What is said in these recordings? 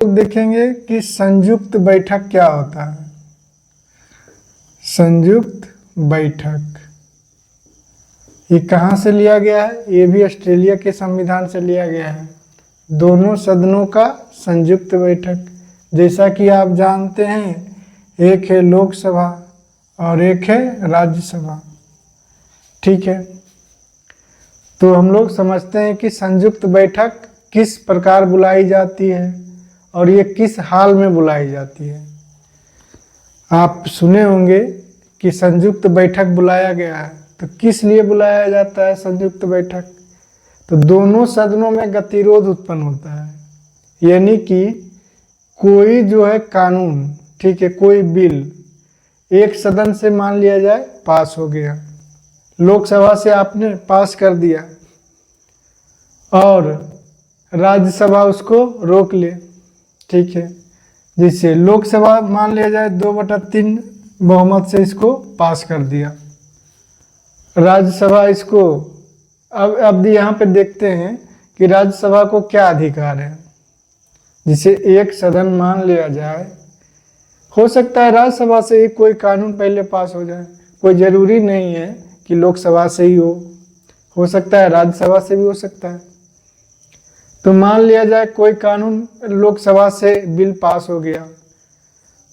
देखेंगे कि संयुक्त बैठक क्या होता है। संयुक्त बैठक ये कहाँ से लिया गया है? ये भी ऑस्ट्रेलिया के संविधान से लिया गया है। दोनों सदनों का संयुक्त बैठक। जैसा कि आप जानते हैं, एक है लोकसभा और एक है राज्यसभा। ठीक है, तो हम लोग समझते हैं कि संयुक्त बैठक किस प्रकार बुलाई जाती है और ये किस हाल में बुलाई जाती है। आप सुने होंगे कि संयुक्त बैठक बुलाया गया है, तो किस लिए बुलाया जाता है संयुक्त बैठक? तो दोनों सदनों में गतिरोध उत्पन्न होता है, यानी कि कोई जो है कानून, ठीक है, कोई बिल एक सदन से मान लिया जाए पास हो गया, लोकसभा से आपने पास कर दिया और राज्यसभा उसको रोक ले, ठीक है, जिससे लोकसभा मान लिया जाए 2/3 बहुमत से इसको पास कर दिया, राज्यसभा इसको अब यहाँ पे देखते हैं कि राज्यसभा को क्या अधिकार है। जिसे एक सदन मान लिया जाए, हो सकता है राज्यसभा से ही कोई कानून पहले पास हो जाए, कोई ज़रूरी नहीं है कि लोकसभा से ही हो सकता है राज्यसभा से भी हो सकता है। तो मान लिया जाए कोई कानून लोकसभा से बिल पास हो गया,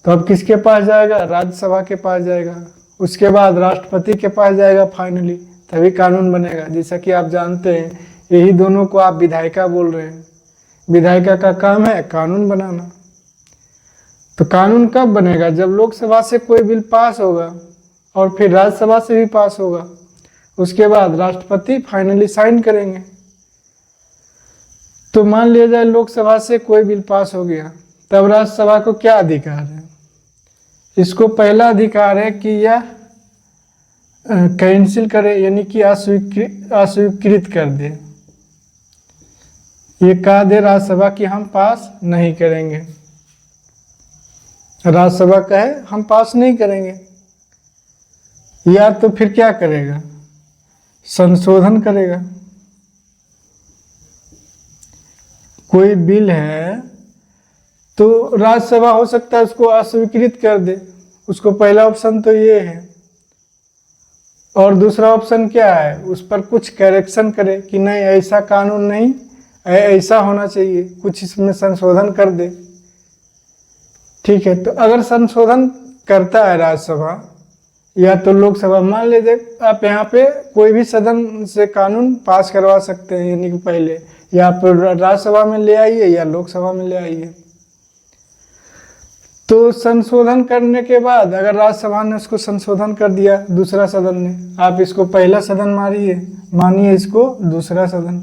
तो अब किसके पास जाएगा? राज्यसभा के पास जाएगा, उसके बाद राष्ट्रपति के पास जाएगा फाइनली, तभी कानून बनेगा। जैसा कि आप जानते हैं, यही दोनों को आप विधायिका बोल रहे हैं। विधायिका का काम है कानून बनाना। तो कानून कब बनेगा? जब लोकसभा से कोई बिल पास होगा और फिर राज्यसभा से भी पास होगा, उसके बाद राष्ट्रपति फाइनली साइन करेंगे। तो मान लिया जाए लोकसभा से कोई बिल पास हो गया, तब राज्यसभा को क्या अधिकार है? इसको पहला अधिकार है कि यह कैंसिल करे, यानी कि अस्वीकृत कर दे। ये कह दे राज्यसभा कि हम पास नहीं करेंगे, राज्यसभा कहे हम पास नहीं करेंगे, या तो फिर क्या करेगा? संशोधन करेगा। कोई बिल है तो राज्यसभा हो सकता है उसको अस्वीकृत कर दे, उसको पहला ऑप्शन तो ये है। और दूसरा ऑप्शन क्या है? उस पर कुछ करेक्शन करे कि नहीं ऐसा कानून नहीं, ऐसा होना चाहिए, कुछ इसमें संशोधन कर दे। ठीक है, तो अगर संशोधन करता है राज्यसभा या तो लोकसभा, मान लीजिए आप यहाँ पे कोई भी सदन से कानून पास करवा सकते हैं, यानी कि पहले या फिर राज्यसभा में ले आइए या लोकसभा में ले आइए। तो संशोधन करने के बाद अगर राज्यसभा ने उसको संशोधन कर दिया, दूसरा सदन ने, आप इसको पहला सदन मानिए इसको दूसरा सदन,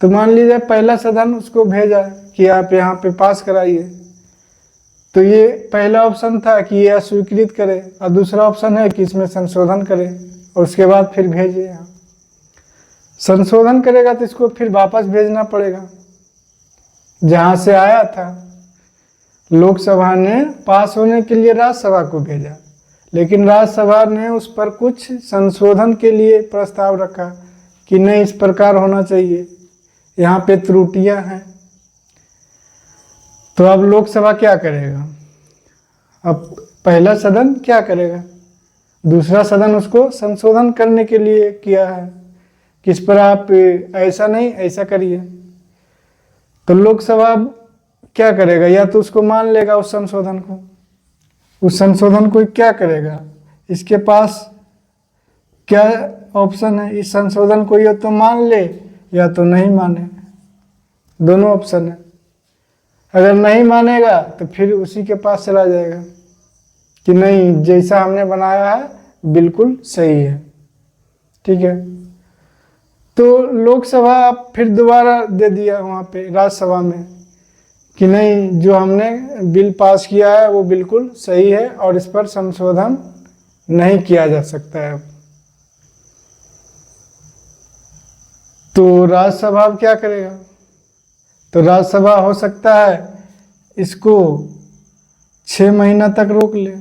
तो मान लीजिए पहला सदन उसको भेजा कि आप यहाँ पे पास कराइए, तो ये पहला ऑप्शन था कि ये अस्वीकृत करे, और दूसरा ऑप्शन है कि इसमें संशोधन करे, और उसके बाद फिर भेजे यहाँ। संशोधन करेगा तो इसको फिर वापस भेजना पड़ेगा जहाँ से आया था। लोकसभा ने पास होने के लिए राज्यसभा को भेजा, लेकिन राज्यसभा ने उस पर कुछ संशोधन के लिए प्रस्ताव रखा कि नहीं इस प्रकार होना चाहिए, यहाँ पे त्रुटियां हैं। तो अब लोकसभा क्या करेगा? अब पहला सदन क्या करेगा? दूसरा सदन उसको संशोधन करने के लिए किया है, किस पर आप ऐसा नहीं ऐसा करिए। तो लोकसभा क्या करेगा? या तो उसको मान लेगा उस संशोधन को क्या करेगा? इसके पास क्या ऑप्शन है? इस संशोधन को या तो मान ले या तो नहीं माने, दोनों ऑप्शन है। अगर नहीं मानेगा तो फिर उसी के पास चला जाएगा कि नहीं जैसा हमने बनाया है बिल्कुल सही है। ठीक है, तो लोकसभा फिर दोबारा दे दिया वहाँ पे राज्यसभा में कि नहीं जो हमने बिल पास किया है वो बिल्कुल सही है और इस पर संशोधन नहीं किया जा सकता है। तो राज्यसभा क्या करेगा? तो राज्यसभा हो सकता है इसको 6 महीना तक रोक ले।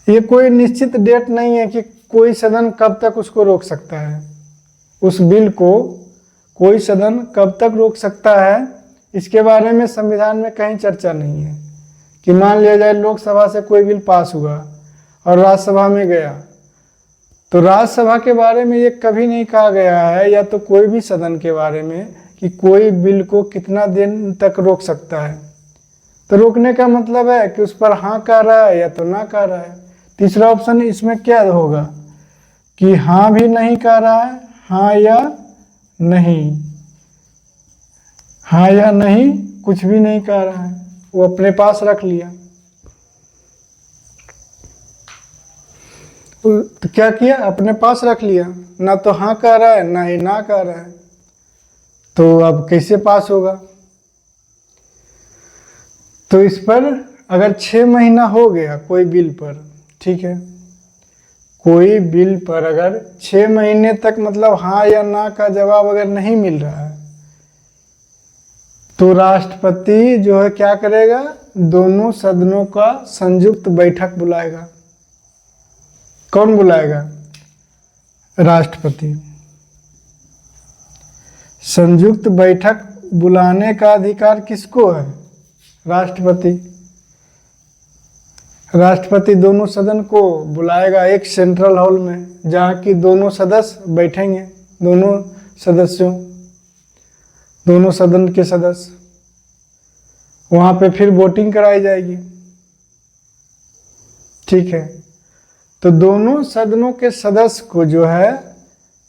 ये कोई निश्चित डेट नहीं है कि कोई सदन कब तक उसको रोक सकता है। उस बिल को कोई सदन कब तक रोक सकता है, इसके बारे में संविधान में कहीं चर्चा नहीं है। कि मान लिया जाए लोकसभा से कोई बिल पास हुआ और राज्यसभा में गया, तो राज्यसभा के बारे में ये कभी नहीं कहा गया है, या तो कोई भी सदन के बारे में, कि कोई बिल को कितना दिन तक रोक सकता है। तो रोकने का मतलब है कि उस पर हाँ कह रहा है या तो ना कह रहा है। तीसरा ऑप्शन इसमें क्या होगा कि हाँ भी नहीं कह रहा है, हाँ या नहीं, हाँ या नहीं, कुछ भी नहीं कह रहा है, वो अपने पास रख लिया। तो क्या किया, अपने पास रख लिया, ना तो हाँ कह रहा है ना ही ना कह रहा है। तो अब कैसे पास होगा? तो इस पर अगर 6 महीना हो गया कोई बिल पर, ठीक है, कोई बिल पर अगर 6 महीने तक मतलब हाँ या ना का जवाब अगर नहीं मिल रहा है, तो राष्ट्रपति जो है क्या करेगा, दोनों सदनों का संयुक्त बैठक बुलाएगा। कौन बुलाएगा? राष्ट्रपति। संयुक्त बैठक बुलाने का अधिकार किसको है? राष्ट्रपति। राष्ट्रपति दोनों सदन को बुलाएगा एक सेंट्रल हॉल में, जहाँ की दोनों सदस्य बैठेंगे, दोनों सदस्यों, दोनों सदन के सदस्य। वहाँ पे फिर वोटिंग कराई जाएगी, ठीक है। तो दोनों सदनों के सदस्य को जो है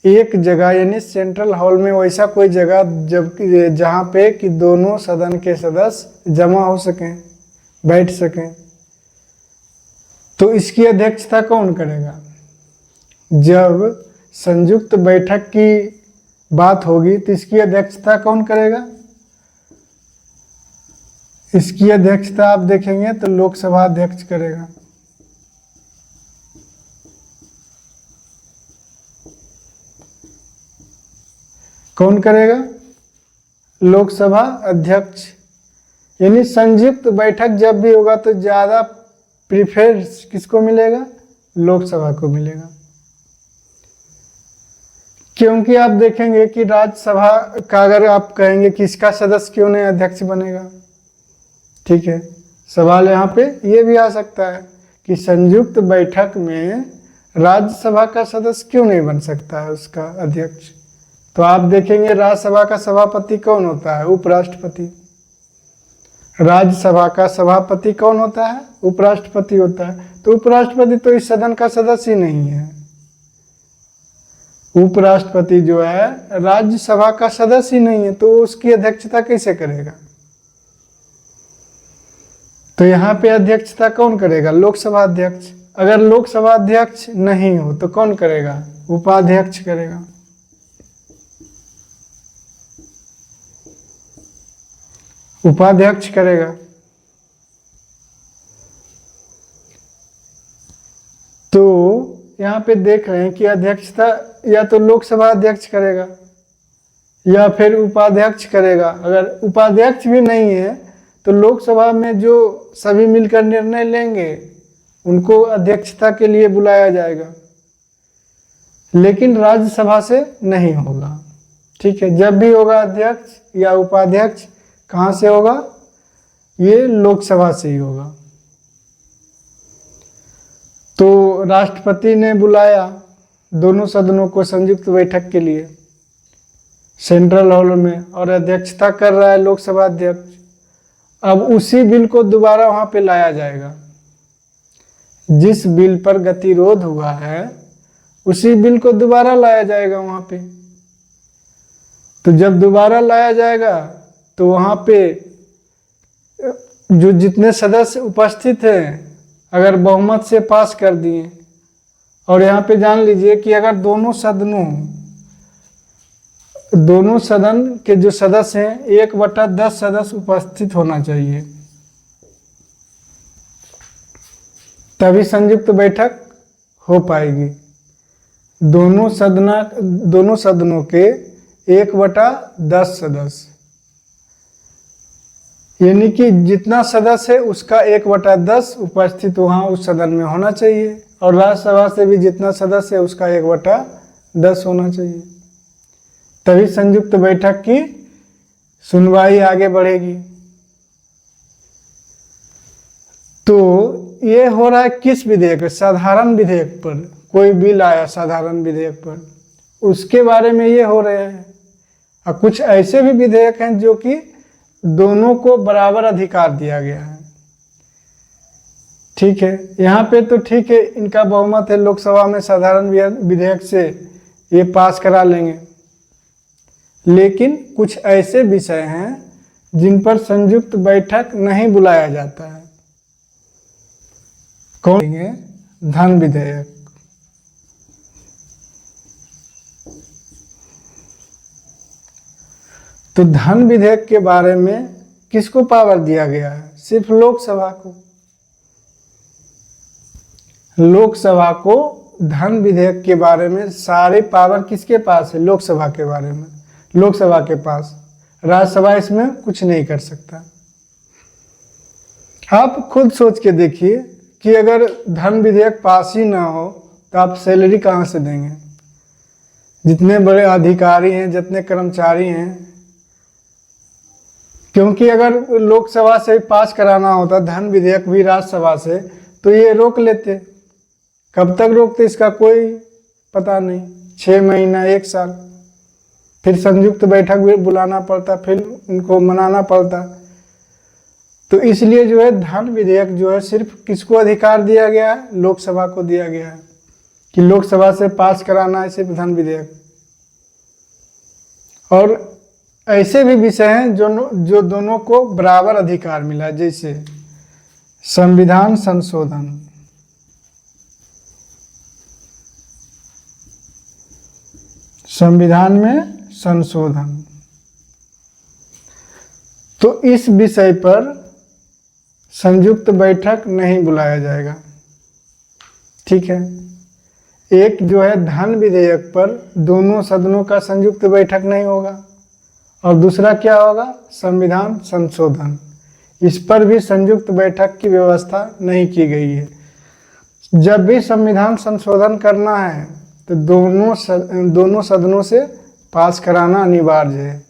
एक जगह यानी सेंट्रल हॉल में, वैसा कोई जगह जहाँ पे कि दोनों सदन के सदस्य जमा हो सकें, बैठ सकें। तो इसकी अध्यक्षता कौन करेगा? जब संयुक्त बैठक की बात होगी तो इसकी अध्यक्षता कौन करेगा? इसकी अध्यक्षता आप देखेंगे तो लोकसभा अध्यक्ष करेगा। कौन करेगा? लोकसभा अध्यक्ष। यानी संयुक्त बैठक जब भी होगा तो ज़्यादा प्रीफरेंस किसको मिलेगा? लोकसभा को मिलेगा। क्योंकि आप देखेंगे कि राज्यसभा का अगर आप कहेंगे कि इसका सदस्य क्यों नहीं अध्यक्ष बनेगा, ठीक है, सवाल यहाँ पे ये भी आ सकता है कि संयुक्त बैठक में राज्यसभा का सदस्य क्यों नहीं बन सकता है उसका अध्यक्ष। तो आप देखेंगे राज्यसभा का सभापति कौन होता है? उपराष्ट्रपति। राज्यसभा का सभापति कौन होता है? उपराष्ट्रपति होता है। तो उपराष्ट्रपति तो इस सदन का सदस्य ही नहीं है। उपराष्ट्रपति जो है राज्यसभा का सदस्य ही नहीं है, तो उसकी अध्यक्षता कैसे करेगा? तो यहाँ पे अध्यक्षता कौन करेगा? लोकसभा अध्यक्ष। अगर लोकसभा अध्यक्ष नहीं हो तो कौन करेगा? उपाध्यक्ष करेगा। उपाध्यक्ष करेगा। तो यहाँ पे देख रहे हैं कि अध्यक्षता या तो लोकसभा अध्यक्ष करेगा या फिर उपाध्यक्ष करेगा। अगर उपाध्यक्ष भी नहीं है तो लोकसभा में जो सभी मिलकर निर्णय लेंगे उनको अध्यक्षता के लिए बुलाया जाएगा, लेकिन राज्यसभा से नहीं होगा, ठीक है। जब भी होगा अध्यक्ष या उपाध्यक्ष, कहाँ से होगा? ये लोकसभा से ही होगा। तो राष्ट्रपति ने बुलाया दोनों सदनों को संयुक्त बैठक के लिए सेंट्रल हॉल में, और अध्यक्षता कर रहा है लोकसभा अध्यक्ष। अब उसी बिल को दोबारा वहां पे लाया जाएगा। जिस बिल पर गतिरोध हुआ है उसी बिल को दोबारा लाया जाएगा वहां पे। तो जब दोबारा लाया जाएगा तो वहां पे जो जितने सदस्य उपस्थित हैं अगर बहुमत से पास कर दिए, और यहाँ पे जान लीजिए कि अगर दोनों सदन के जो सदस्य हैं 1/10 सदस्य उपस्थित होना चाहिए, तभी संयुक्त बैठक हो पाएगी। दोनों सदनों के 1/10 सदस्य, यानी कि जितना सदस्य है उसका 1/10 उपस्थित वहाँ उस सदन में होना चाहिए, और राज्यसभा से भी जितना सदस्य है उसका 1/10 होना चाहिए, तभी संयुक्त बैठक की सुनवाई आगे बढ़ेगी। तो ये हो रहा है किस विधेयक, साधारण विधेयक पर, कोई बिल आया साधारण विधेयक पर, उसके बारे में ये हो रहे हैं। और कुछ ऐसे भी विधेयक हैं जो कि दोनों को बराबर अधिकार दिया गया है। ठीक है, यहाँ पे तो ठीक है, इनका बहुमत है, लोकसभा में साधारण विधेयक से ये पास करा लेंगे। लेकिन कुछ ऐसे विषय हैं जिन पर संयुक्त बैठक नहीं बुलाया जाता है। कौन? धन विधेयक। तो धन विधेयक के बारे में किसको पावर दिया गया है? सिर्फ लोकसभा को। लोकसभा को धन विधेयक के बारे में सारे पावर किसके पास है? लोकसभा के बारे में, लोकसभा के पास। राज्यसभा इसमें कुछ नहीं कर सकता। आप खुद सोच के देखिए कि अगर धन विधेयक पास ही ना हो तो आप सैलरी कहाँ से देंगे? जितने बड़े अधिकारी हैं, जितने कर्मचारी हैं, क्योंकि अगर लोकसभा से पास कराना होता धन विधेयक भी राज्यसभा से, तो ये रोक लेते। कब तक रोकते इसका कोई पता नहीं, 6 महीना, 1 साल, फिर संयुक्त बैठक भी बुलाना पड़ता, फिर उनको मनाना पड़ता। तो इसलिए जो है धन विधेयक जो है सिर्फ किसको अधिकार दिया गया है? लोकसभा को दिया गया है कि लोकसभा से पास कराना है सिर्फ धन विधेयक। और ऐसे भी विषय हैं जो दोनों को बराबर अधिकार मिला, जैसे संविधान संशोधन। संविधान में संशोधन, तो इस विषय पर संयुक्त बैठक नहीं बुलाया जाएगा। ठीक है, एक जो है धन विधेयक पर दोनों सदनों का संयुक्त बैठक नहीं होगा, और दूसरा क्या होगा? संविधान संशोधन। इस पर भी संयुक्त बैठक की व्यवस्था नहीं की गई है। जब भी संविधान संशोधन करना है तो दोनों सदनों से पास कराना अनिवार्य है।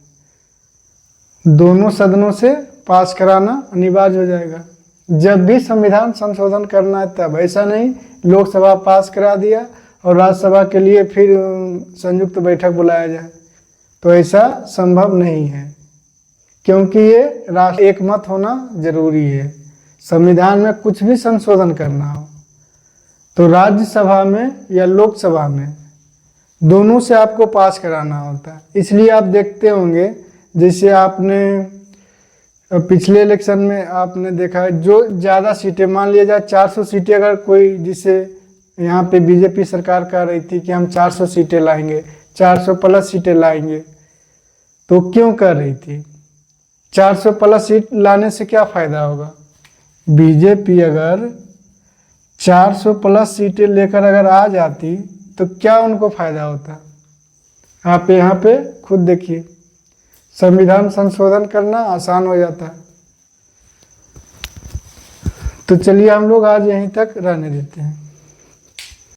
दोनों सदनों से पास कराना अनिवार्य हो जाएगा जब भी संविधान संशोधन करना है तब। ऐसा नहीं लोकसभा पास करा दिया और राज्यसभा के लिए फिर संयुक्त बैठक बुलाया जाए, तो ऐसा संभव नहीं है, क्योंकि ये राष्ट्र एक मत होना जरूरी है। संविधान में कुछ भी संशोधन करना हो तो राज्यसभा में या लोकसभा में दोनों से आपको पास कराना होता है। इसलिए आप देखते होंगे, जैसे आपने पिछले इलेक्शन में आपने देखा है, जो ज़्यादा सीटें, मान लिया जाए 400 सीटें, अगर कोई, जिसे यहाँ पे बीजेपी सरकार कह रही थी कि हम 400 सीटें लाएंगे, 400 प्लस सीटें लाएंगे, तो क्यों कर रही थी? 400 प्लस सीट लाने से क्या फ़ायदा होगा? बीजेपी अगर 400 प्लस सीटें लेकर अगर आ जाती तो क्या उनको फ़ायदा होता? आप यहाँ पे खुद देखिए, संविधान संशोधन करना आसान हो जाता है। तो चलिए हम लोग आज यहीं तक रहने देते हैं।